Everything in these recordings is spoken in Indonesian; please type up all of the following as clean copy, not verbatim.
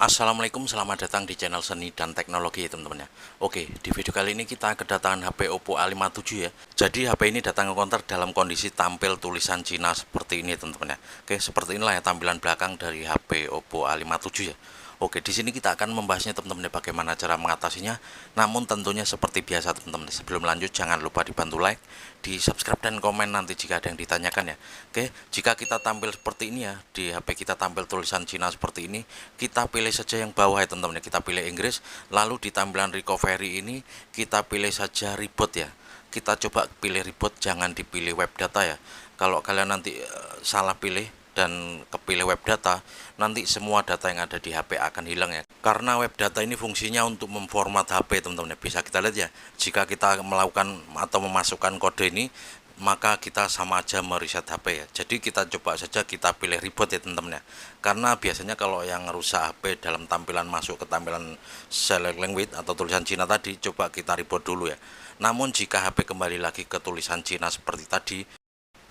Assalamualaikum, selamat datang di channel Seni dan Teknologi ya teman-teman ya. Oke, di video kali ini kita kedatangan HP Oppo A57 ya. Jadi HP ini datang ke konter dalam kondisi tampil tulisan Cina seperti ini teman-teman ya. Oke, seperti inilah ya tampilan belakang dari HP Oppo A57 ya. Oke, di sini kita akan membahasnya teman-teman ya, bagaimana cara mengatasinya. Namun tentunya seperti biasa teman-teman, sebelum lanjut jangan lupa dibantu like, di subscribe dan komen nanti jika ada yang ditanyakan ya. Oke, jika kita tampil seperti ini ya, di HP kita tampil tulisan Cina seperti ini, kita pilih saja yang bawah ya teman-teman ya. Kita pilih Inggris, lalu di tampilan recovery ini kita pilih saja reboot ya. Kita coba pilih reboot, jangan dipilih web data ya. Kalau kalian nanti salah pilih dan kepilih web data, nanti semua data yang ada di HP akan hilang ya. Karena web data ini fungsinya untuk memformat HP teman-teman ya. Bisa kita lihat ya, jika kita melakukan atau memasukkan kode ini, maka kita sama aja mereset HP ya. Jadi kita coba saja kita pilih reboot ya teman-teman ya. Karena biasanya kalau yang rusak HP dalam tampilan masuk ke tampilan select language atau tulisan Cina tadi, coba kita reboot dulu ya. Namun jika HP kembali lagi ke tulisan Cina seperti tadi,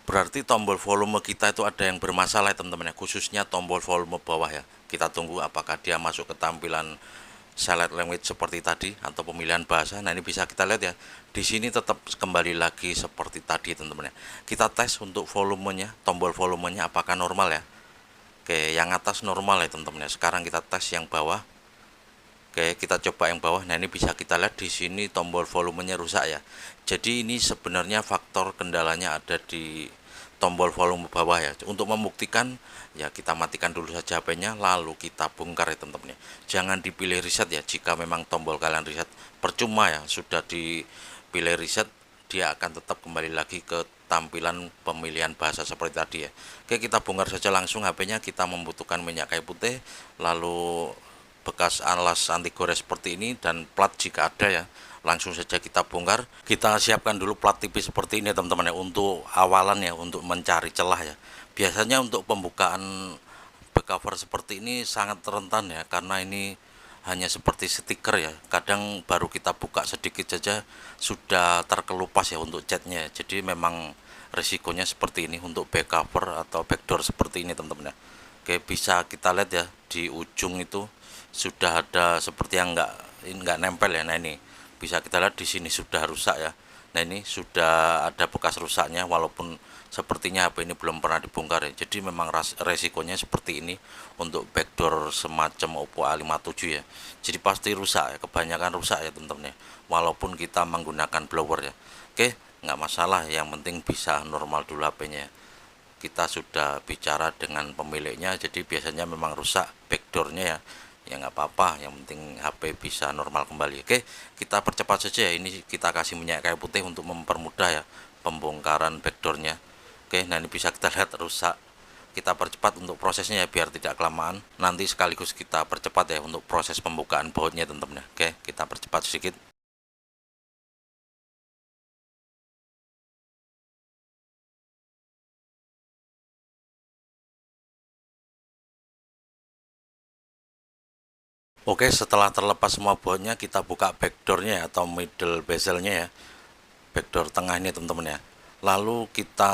berarti tombol volume kita itu ada yang bermasalah ya teman-teman ya, khususnya tombol volume bawah ya. Kita tunggu apakah dia masuk ke tampilan select language seperti tadi atau pemilihan bahasa. Nah, ini bisa kita lihat ya. Di sini tetap kembali lagi seperti tadi teman-teman ya. Kita tes untuk volumenya, tombol volumenya apakah normal ya. Oke, yang atas normal ya teman-teman ya. Sekarang kita tes yang bawah. Oke, kita coba yang bawah. Nah, ini bisa kita lihat di sini tombol volumenya rusak ya. Jadi ini sebenarnya faktor kendalanya ada di tombol volume bawah ya. Untuk membuktikan ya, kita matikan dulu saja HP-nya, lalu kita bongkar ya teman-teman ya. Jangan dipilih reset ya. Jika memang tombol kalian reset, percuma ya, sudah dipilih reset, dia akan tetap kembali lagi ke tampilan pemilihan bahasa seperti tadi ya. Oke, kita bongkar saja langsung HP-nya. Kita membutuhkan minyak kayu putih, lalu bekas alas anti gores seperti ini, dan plat jika ada ya. Langsung saja kita bongkar. Kita siapkan dulu plat tipis seperti ini teman-teman ya, untuk awalan ya, untuk mencari celah ya. Biasanya untuk pembukaan back cover seperti ini sangat rentan ya, karena ini hanya seperti stiker ya. Kadang baru kita buka sedikit saja sudah terkelupas ya untuk catnya. Jadi memang risikonya seperti ini untuk back cover atau backdoor seperti ini teman-teman ya. Oke, bisa kita lihat ya, di ujung itu sudah ada seperti yang nggak nempel ya. Nah, ini bisa kita lihat di sini sudah rusak ya. Nah, ini sudah ada bekas rusaknya, walaupun sepertinya HP ini belum pernah dibongkar ya. Jadi memang resikonya seperti ini untuk backdoor semacam Oppo A57 ya. Jadi pasti rusak ya, kebanyakan rusak ya teman-teman ya, walaupun kita menggunakan blower ya. Oke, nggak masalah, yang penting bisa normal dulu HP-nya ya. Kita sudah bicara dengan pemiliknya, jadi biasanya memang rusak backdoornya ya. Ya nggak apa-apa, yang penting HP bisa normal kembali. Oke, kita percepat saja ya. Ini kita kasih minyak kayu putih untuk mempermudah ya pembongkaran backdoornya. Oke, nah ini bisa kita lihat rusak. Kita percepat untuk prosesnya ya, biar tidak kelamaan. Nanti sekaligus kita percepat ya untuk proses pembukaan bautnya teman-teman ya. Oke, kita percepat sedikit. Oke, setelah terlepas semua bautnya, kita buka backdoornya ya, atau middle bezelnya ya, backdoor tengah ini teman-teman ya. Lalu kita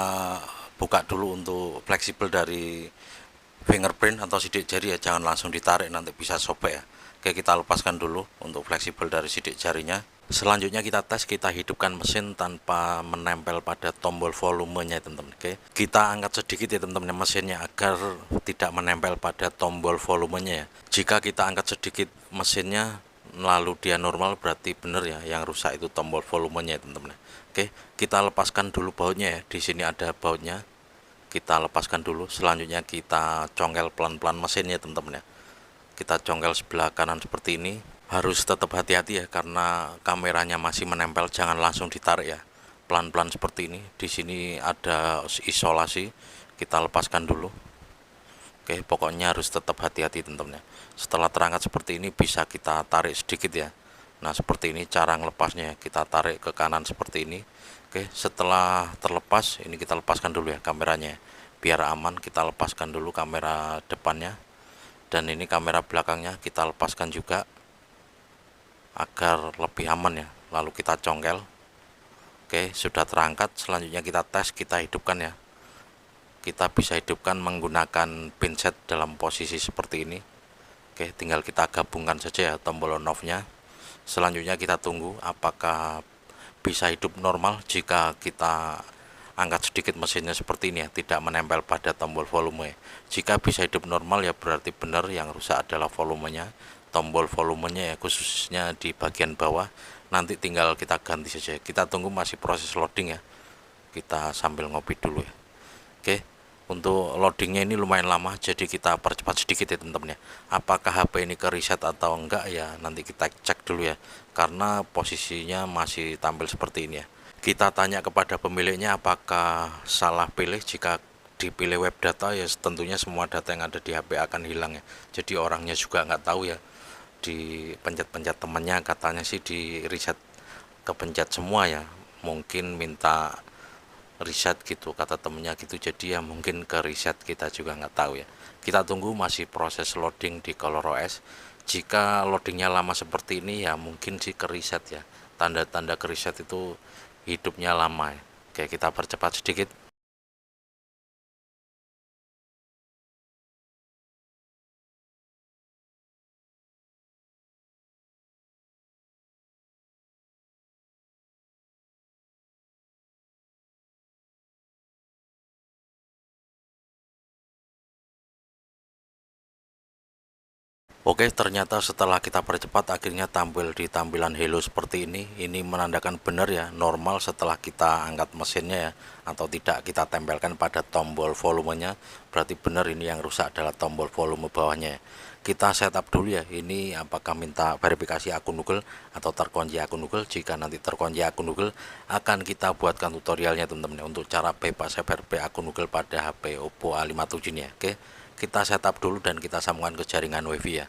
buka dulu untuk fleksibel dari fingerprint atau sidik jari ya, jangan langsung ditarik, nanti bisa sobek ya. Oke, kita lepaskan dulu untuk fleksibel dari sidik jarinya. Selanjutnya kita tes, kita hidupkan mesin tanpa menempel pada tombol volumenya teman-teman. Oke, kita angkat sedikit ya teman-teman mesinnya, agar tidak menempel pada tombol volumenya ya. Jika kita angkat sedikit mesinnya lalu dia normal, berarti benar ya, yang rusak itu tombol volumenya teman-teman. Oke, kita lepaskan dulu bautnya ya. Di sini ada bautnya, kita lepaskan dulu. Selanjutnya kita congkel pelan-pelan mesinnya teman-teman ya. Kita congkel sebelah kanan seperti ini. Harus tetap hati-hati ya, karena kameranya masih menempel, jangan langsung ditarik ya. Pelan-pelan seperti ini. Di sini ada isolasi, kita lepaskan dulu. Oke, pokoknya harus tetap hati-hati teman-teman ya. Setelah terangkat seperti ini, bisa kita tarik sedikit ya. Nah, seperti ini cara ngelepasnya, kita tarik ke kanan seperti ini. Oke, setelah terlepas, ini kita lepaskan dulu ya kameranya. Biar aman, kita lepaskan dulu kamera depannya. Dan ini kamera belakangnya kita lepaskan juga, agar lebih aman ya. Lalu kita congkel. Oke, sudah terangkat. Selanjutnya kita tes, kita hidupkan ya. Kita bisa hidupkan menggunakan pinset dalam posisi seperti ini. Oke, tinggal kita gabungkan saja ya tombol on off nya. Selanjutnya kita tunggu apakah bisa hidup normal. Jika kita angkat sedikit mesinnya seperti ini ya, tidak menempel pada tombol volume. Jika bisa hidup normal ya berarti benar, yang rusak adalah volumenya, tombol volumenya ya, khususnya di bagian bawah. Nanti tinggal kita ganti saja. Kita tunggu, masih proses loading ya. Kita sambil ngopi dulu ya. Oke, untuk loadingnya ini lumayan lama, jadi kita percepat sedikit ya teman-teman ya. Apakah HP ini ke reset atau enggak ya, nanti kita cek dulu ya, karena posisinya masih tampil seperti ini ya. Kita tanya kepada pemiliknya apakah salah pilih. Jika dipilih web data ya tentunya semua data yang ada di HP akan hilang ya, jadi orangnya juga nggak tahu ya. Di pencet-pencet temannya katanya sih di reset, kepencet semua ya, mungkin minta riset gitu kata temennya gitu, jadi ya mungkin ke riset, kita juga nggak tahu ya. Kita tunggu, masih proses loading di ColorOS. Jika loadingnya lama seperti ini ya mungkin sih ke riset ya, tanda-tanda ke riset itu hidupnya lama ya. Oke, kita percepat sedikit. Oke, ternyata setelah kita percepat akhirnya tampil di tampilan hello seperti ini. Ini menandakan benar ya, normal setelah kita angkat mesinnya ya, atau tidak kita tempelkan pada tombol volumenya. Berarti benar ini yang rusak adalah tombol volume bawahnya ya. Kita setup dulu ya, ini apakah minta verifikasi akun Google atau terkunci akun Google. Jika nanti terkunci akun Google akan kita buatkan tutorialnya teman-teman ya, untuk cara bebas FRP akun Google pada HP Oppo A57 ini ya. Oke, kita setup dulu dan kita sambungkan ke jaringan WiFi ya,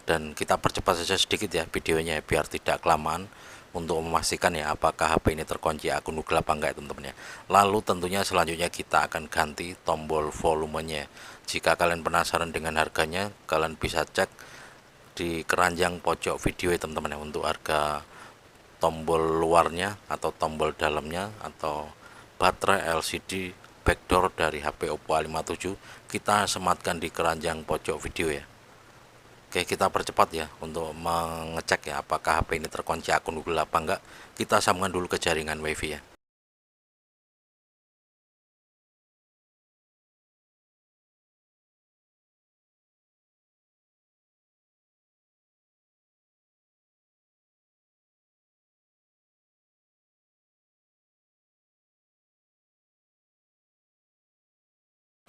dan kita percepat saja sedikit ya videonya ya, biar tidak kelamaan, untuk memastikan ya apakah HP ini terkunci akun Google apa enggak teman-teman ya. Lalu tentunya selanjutnya kita akan ganti tombol volumenya. Jika kalian penasaran dengan harganya, kalian bisa cek di keranjang pojok video ya teman-teman ya, untuk harga tombol luarnya atau tombol dalamnya atau baterai LCD backdoor dari HP Oppo A57 kita sematkan di keranjang pojok video ya. Oke, kita percepat ya untuk mengecek ya apakah HP ini terkunci akun Google apa enggak. Kita sambungkan dulu ke jaringan WiFi ya.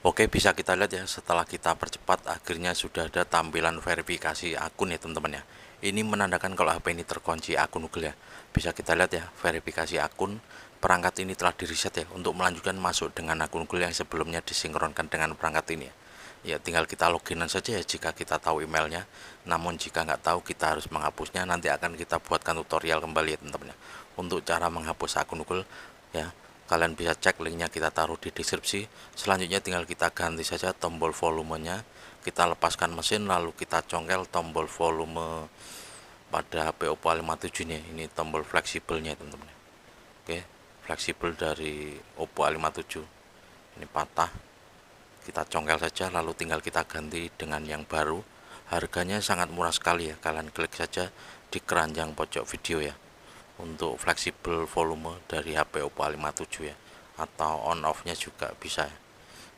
Oke, bisa kita lihat ya, setelah kita percepat akhirnya sudah ada tampilan verifikasi akun ya teman-teman ya. Ini menandakan kalau HP ini terkunci akun Google ya. Bisa kita lihat ya, verifikasi akun, perangkat ini telah di reset ya, untuk melanjutkan masuk dengan akun Google yang sebelumnya disinkronkan dengan perangkat ini ya. Ya tinggal kita loginan saja ya jika kita tahu emailnya. Namun jika nggak tahu kita harus menghapusnya, nanti akan kita buatkan tutorial kembali ya teman-teman ya, untuk cara menghapus akun Google ya. Kalian bisa cek, linknya kita taruh di deskripsi. Selanjutnya tinggal kita ganti saja tombol volumenya, kita lepaskan mesin lalu kita congkel tombol volume pada HP Oppo A57 ini tombol fleksibelnya teman-teman. Oke, fleksibel dari Oppo A57 ini patah, kita congkel saja lalu tinggal kita ganti dengan yang baru. Harganya sangat murah sekali ya, kalian klik saja di keranjang pojok video ya, untuk fleksibel volume dari HP Oppo A57 ya, atau on off nya juga bisa ya.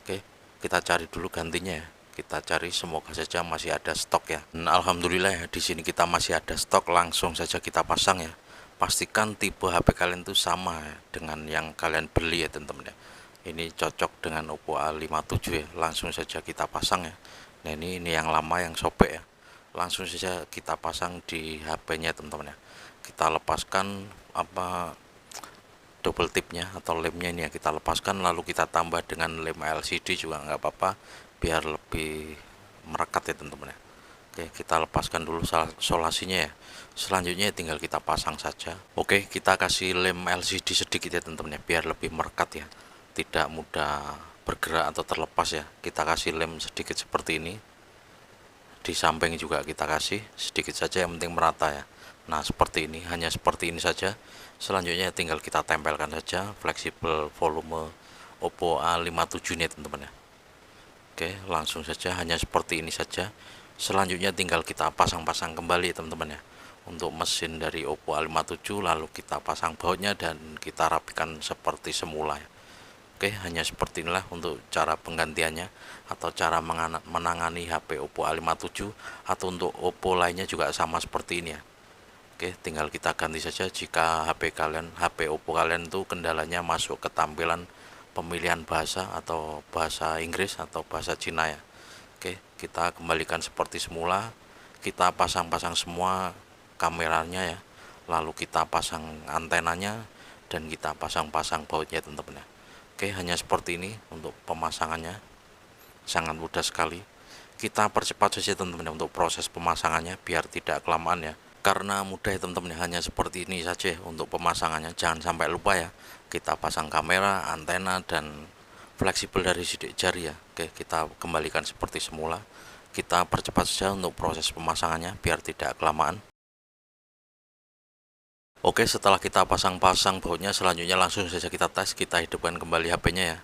Oke, kita cari dulu gantinya ya, kita cari, semoga saja masih ada stok ya. Dan alhamdulillah ya, di sini kita masih ada stok, langsung saja kita pasang ya. Pastikan tipe HP kalian itu sama ya, dengan yang kalian beli ya teman-teman ya. Ini cocok dengan Oppo A57 ya, langsung saja kita pasang ya. Nah ini yang lama yang sobek ya, langsung saja kita pasang di HP-nya teman-teman ya. Kita lepaskan double tipnya atau lemnya ini ya, kita lepaskan lalu kita tambah dengan lem LCD juga nggak apa-apa, biar lebih merekat ya teman-teman ya. Oke, kita lepaskan dulu solasinya ya. Selanjutnya tinggal kita pasang saja. Oke, kita kasih lem LCD sedikit ya teman-teman ya, biar lebih merekat ya, tidak mudah bergerak atau terlepas ya. Kita kasih lem sedikit seperti ini, di samping juga kita kasih sedikit saja, yang penting merata ya. Nah seperti ini, hanya seperti ini saja. Selanjutnya tinggal kita tempelkan saja fleksibel volume Oppo A57 ini teman-teman ya. Oke, langsung saja, hanya seperti ini saja. Selanjutnya tinggal kita pasang-pasang kembali teman-teman ya, untuk mesin dari Oppo A57, lalu kita pasang bautnya dan kita rapikan seperti semula ya. Oke, hanya seperti inilah untuk cara penggantiannya atau cara menangani HP Oppo A57, atau untuk Oppo lainnya juga sama seperti ini ya. Oke, tinggal kita ganti saja jika HP Oppo kalian itu kendalanya masuk ke tampilan pemilihan bahasa atau bahasa Inggris atau bahasa Cina ya. Oke, kita kembalikan seperti semula. Kita pasang-pasang semua kameranya ya. Lalu kita pasang antenanya dan kita pasang-pasang bautnya teman-teman ya. Oke, hanya seperti ini untuk pemasangannya. Sangat mudah sekali. Kita percepat saja teman-teman untuk proses pemasangannya biar tidak kelamaan ya. Karena mudah ya teman-teman, hanya seperti ini saja untuk pemasangannya. Jangan sampai lupa ya, kita pasang kamera, antena, dan fleksibel dari sidik jari ya. Oke, kita kembalikan seperti semula. Kita percepat saja untuk proses pemasangannya biar tidak kelamaan. Oke, setelah kita pasang-pasang bautnya, selanjutnya langsung saja kita tes. Kita hidupkan kembali HP-nya ya.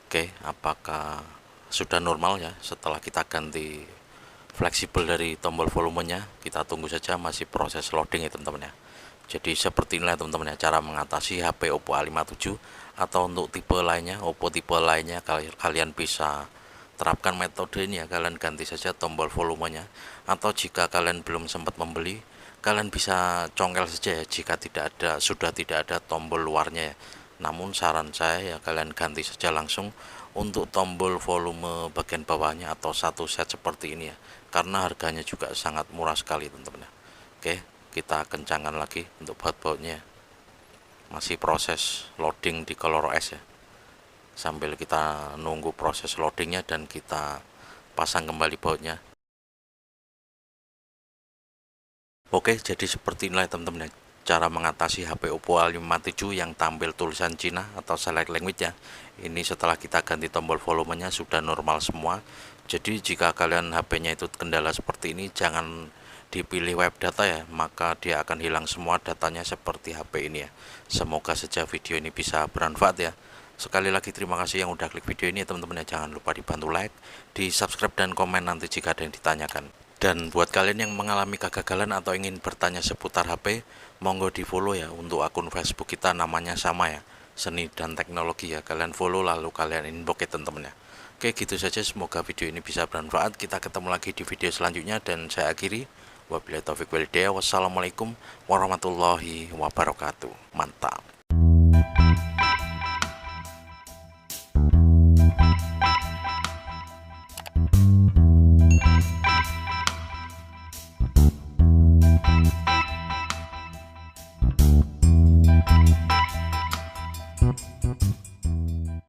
Oke, apakah sudah normal ya setelah kita ganti fleksibel dari tombol volumenya. Kita tunggu saja, masih proses loading ya teman-teman ya. Jadi seperti inilah teman-teman ya cara mengatasi HP Oppo A57. Atau untuk tipe lainnya, Oppo tipe lainnya, kalian bisa terapkan metode ini ya. Kalian ganti saja tombol volumenya, atau jika kalian belum sempat membeli, kalian bisa congkel saja ya jika sudah tidak ada tombol luarnya ya. Namun saran saya ya, kalian ganti saja langsung untuk tombol volume bagian bawahnya atau satu set seperti ini ya, karena harganya juga sangat murah sekali teman-teman ya. Oke, kita kencangkan lagi untuk baut-bautnya. Masih proses loading di ColorOS ya, sambil kita nunggu proses loadingnya dan kita pasang kembali bautnya. Oke, jadi seperti inilah teman-teman ya cara mengatasi HP Oppo A57 yang tampil tulisan Cina atau select language ya. Ini setelah kita ganti tombol volumenya sudah normal semua. Jadi jika kalian HP-nya itu kendala seperti ini, jangan dipilih web data ya, maka dia akan hilang semua datanya seperti HP ini ya. Semoga saja video ini bisa bermanfaat ya. Sekali lagi terima kasih yang udah klik video ini ya teman-teman ya. Jangan lupa dibantu like, di subscribe, dan komen nanti jika ada yang ditanyakan. Dan buat kalian yang mengalami kegagalan atau ingin bertanya seputar HP, monggo di follow ya untuk akun Facebook kita, namanya sama ya, Seni dan Teknologi ya. Kalian follow lalu kalian inbox ya teman-teman ya. Oke, gitu saja, semoga video ini bisa bermanfaat. Kita ketemu lagi di video selanjutnya dan saya akhiri. Wabillahi taufiq wal hidayah. Wassalamualaikum warahmatullahi wabarakatuh. Mantap.